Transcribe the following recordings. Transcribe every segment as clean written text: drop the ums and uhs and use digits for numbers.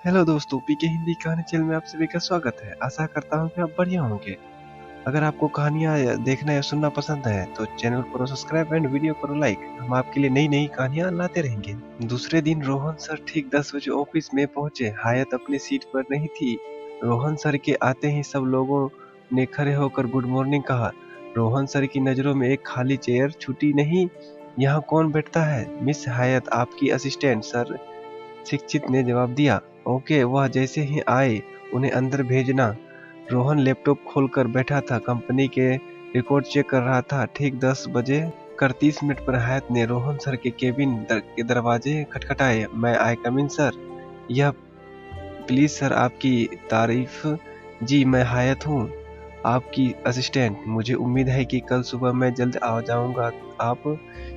Hello दोस्तों, पीके हिंदी कहानी channel में आप सभी का स्वागत है। आशा करता हूँ कि आप बढ़िया होंगे। अगर आपको कहानियाँ देखना या सुनना पसंद है तो चैनल को सब्सक्राइब एंड वीडियो को लाइक। हम आपके लिए नई नई कहानियाँ लाते रहेंगे। दूसरे दिन रोहन सर ठीक 10 बजे ऑफिस में पहुंचे। हायत अपनी सीट पर नहीं थी। रोहन सर के आते ही सब लोगों ने खड़े होकर गुड मॉर्निंग कहा। रोहन सर की नजरों में एक खाली चेयर छूटी नहीं। यहाँ कौन बैठता है? मिस हायत, आपकी असिस्टेंट सर, शिक्षित ने जवाब दिया। ओके, वह जैसे ही आए उन्हें अंदर भेजना। रोहन लैपटॉप खोलकर बैठा था, कंपनी के रिकॉर्ड चेक कर रहा था। ठीक 10 बजे कर 30 मिनट पर हायत ने रोहन सर के केबिन के दरवाजे खटखटाए। मैं आई कम इन सर? यह प्लीज सर, आपकी तारीफ। जी, मैं हायत हूँ, आपकी असिस्टेंट। मुझे उम्मीद है कि कल सुबह मैं जल्द आ जाऊंगा। आप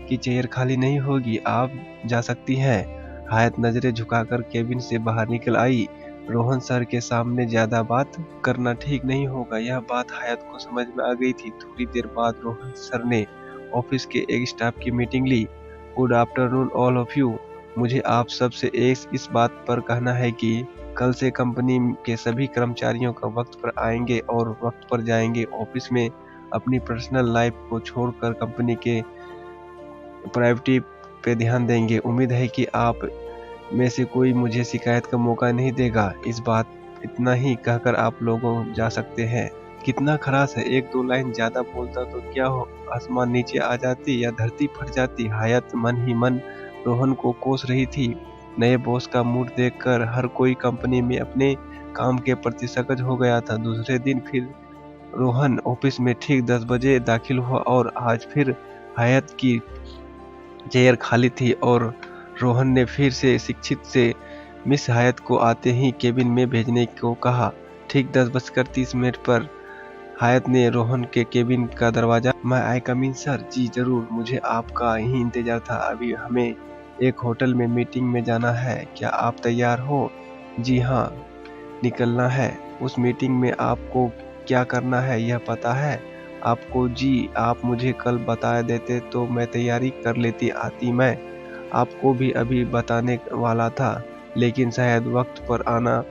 की चेयर खाली नहीं होगी, आप जा सकती हैं। हायत नजरें झुकाकर केबिन से बाहर निकल आई। रोहन सर के सामने ज्यादा बात करना ठीक नहीं होगा। यह बात हायत को समझ में आ गई थी। थोड़ी देर बाद रोहन सर ने ऑफिस के एक स्टाफ की मीटिंग ली। Good afternoon all of you. मुझे आप सबसे इस बात पर कहना है कि कल से कंपनी के सभी कर्मचारियों का वक्त पर आएंगे और वक्त पर जाएंगे। ऑफिस में अपनी पर्सनल लाइफ को छोड़कर कंपनी के प्रायोरिटी पे ध्यान देंगे। उम्मीद है कि आप में से कोई मुझे शिकायत का मौका नहीं देगा। इतना ही कहकर आप लोगों जा सकते हैं। कितना खरास है, एक दो लाइन ज्यादा बोलता तो क्या हो, आसमान नीचे आ जाती या धरती फट जाती। हायत मन ही मन रोहन को कोस रही थी। नए बॉस का मूड देखकर हर कोई कंपनी में अपने काम के प्रति सकज हो गया था। दूसरे दिन फिर रोहन ऑफिस में ठीक 10 बजे दाखिल हुआ और आज फिर हायत की चेयर खाली थी और रोहन ने फिर से शिक्षित से मिस हायत को आते ही केबिन में भेजने को कहा। ठीक 10:30 पर हायत ने रोहन के केबिन का दरवाजा। मैं आई कम इन सर? जी जरूर, मुझे आपका ही इंतजार था। अभी हमें एक होटल में मीटिंग में जाना है, क्या आप तैयार हो? जी हाँ, निकलना है। उस मीटिंग में आपको क्या करना है यह पता है आपको? जी, आप मुझे कल बता देते तो मैं तैयारी कर लेती। आती मैं आपको भी अभी बताने वाला था, लेकिन शायद वक्त पर आना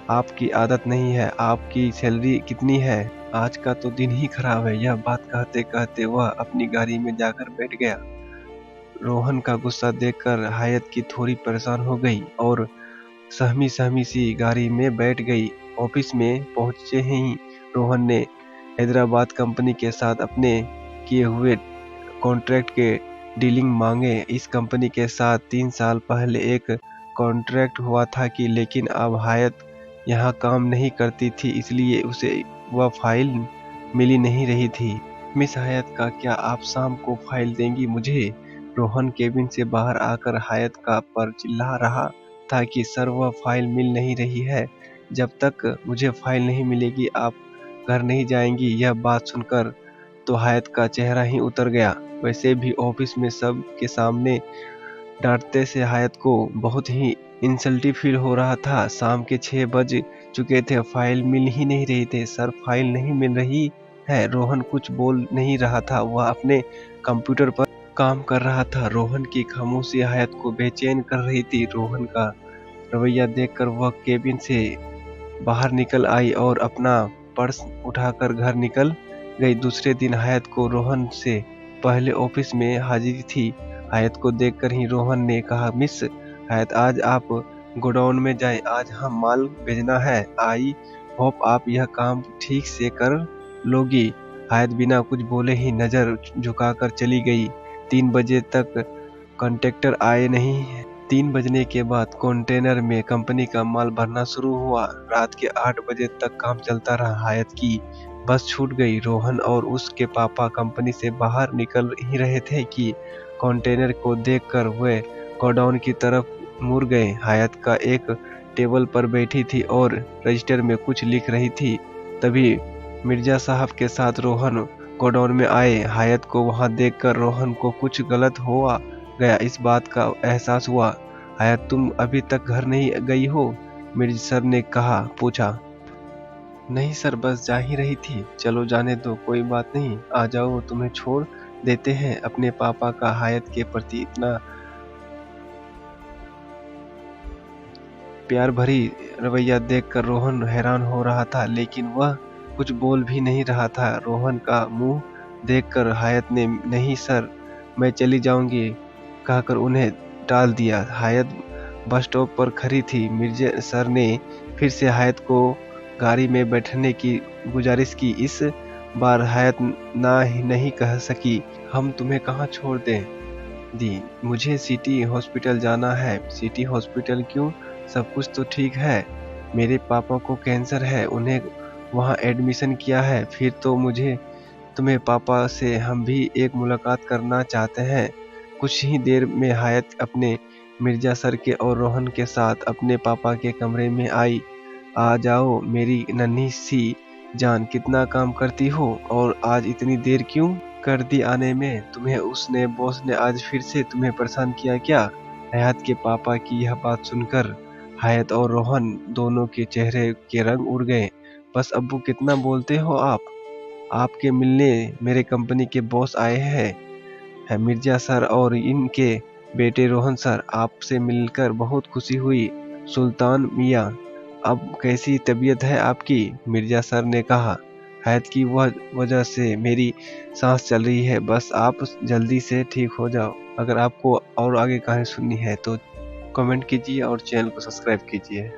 आपकी आदत नहीं है। आपकी सैलरी कितनी है? आज का तो दिन ही खराब है। यह बात कहते कहते वह अपनी गाड़ी में जाकर बैठ गया। रोहन का गुस्सा देखकर हायत की थोड़ी परेशान हो गई और सहमी सहमी सी गाड़ी में बैठ गई। ऑफिस में पहुंचे ही रोहन ने हैदराबाद कंपनी के साथ अपने किए हुए कॉन्ट्रैक्ट के डीलिंग मांगे। इस कंपनी के साथ 3 साल पहले एक कॉन्ट्रैक्ट हुआ था कि लेकिन अब हायत यहाँ काम नहीं करती थी, इसलिए उसे वह फाइल मिली नहीं रही थी। मिस हायत का क्या आप शाम को फाइल देंगी मुझे? रोहन केबिन से बाहर आकर हायत का पर चिल्ला रहा था कि सर, वह फाइल मिल नहीं रही है। जब तक मुझे फाइल नहीं मिलेगी आप घर नहीं जाएंगी। यह बात सुनकर तो हायत का चेहरा ही उतर गया। वैसे भी ऑफिस में सब के सामने डांटते से हायत को बहुत ही इंसल्टी फील हो रहा था। शाम के 6 बज चुके थे, फाइल मिल ही नहीं रही थी। सर, फाइल नहीं मिल रही है। रोहन कुछ बोल नहीं रहा था, वह अपने कंप्यूटर पर काम कर रहा था। रोहन की खामोशी हायत को बेचैन कर रही थी। रोहन का रवैया देखकर वह केबिन से बाहर निकल आई और अपना पर्स उठाकर घर निकल गई। दूसरे दिन हायत को रोहन से पहले ऑफिस में हाजिरी थी। हायत को देखकर ही रोहन ने कहा, मिस हायत, आज आप गोडाउन में जाएं, आज हम माल भेजना है। आई होप आप यह काम ठीक से कर लोगी। हायत बिना कुछ बोले ही नजर झुकाकर चली गई। 3 बजे तक कॉन्ट्रैक्टर आए नहीं। 3 बजने के बाद कंटेनर में कंपनी का माल भरना शुरू हुआ। रात के 8 बजे तक काम चलता रहा। हायत की बस छूट गई। रोहन और उसके पापा कंपनी से बाहर निकल ही रहे थे कि कंटेनर को देखकर वे गोडाउन की तरफ मुड़ गए। हायत का एक टेबल पर बैठी थी और रजिस्टर में कुछ लिख रही थी। तभी मिर्जा साहब के साथ रोहन गोडाउन में आए। हायत को वहां देखकर रोहन को कुछ गलत हुआ गया, इस बात का एहसास हुआ। हायत, तुम अभी तक घर नहीं गई हो? मिर्जा सर ने पूछा। नहीं सर, बस जा ही रही थी। चलो जाने दो, कोई बात नहीं, आ जाओ, तुम्हें छोड़ देते हैं। अपने पापा का हायत के प्रति इतना प्यार भरी रवैया देखकर रोहन हैरान हो रहा था, लेकिन वह कुछ बोल भी नहीं रहा था। रोहन का मुंह देखकर हायत ने नहीं सर, मैं चली जाऊंगी कहकर उन्हें टाल दिया। हायत बस स्टॉप पर खड़ी थी। मिर्जा सर ने फिर से हायत को गाड़ी में बैठने की गुजारिश की। इस बार हायत ना ही नहीं कह सकी। हम तुम्हें कहाँ छोड़ दें दी, मुझे सिटी हॉस्पिटल जाना है। सिटी हॉस्पिटल क्यों? सब कुछ तो ठीक है। मेरे पापा को कैंसर है, उन्हें वहाँ एडमिशन किया है। फिर तो मुझे तुम्हें पापा से हम भी एक मुलाकात करना चाहते हैं। कुछ ही देर में हायत अपने मिर्जा सर के और रोहन के साथ अपने पापा के कमरे में आई। आ जाओ मेरी नन्ही सी जान, कितना काम करती हो और आज इतनी देर क्यों कर दी आने में? तुम्हें उसने बॉस ने आज फिर से तुम्हें परेशान किया क्या? हायत के पापा की यह बात सुनकर हायत और रोहन दोनों के चेहरे के रंग उड़ गए। बस अब्बू कितना बोलते हो आप? आपके मिलने मेरे कंपनी के बॉस आए हैं मिर्जा सर और इनके बेटे रोहन सर। आपसे मिलकर बहुत खुशी हुई सुल्तान मियाँ। अब कैसी तबीयत है आपकी? मिर्जा सर ने कहा। हायत की वह वजह से मेरी सांस चल रही है, बस आप जल्दी से ठीक हो जाओ। अगर आपको और आगे कहानी सुननी है तो कमेंट कीजिए और चैनल को सब्सक्राइब कीजिए।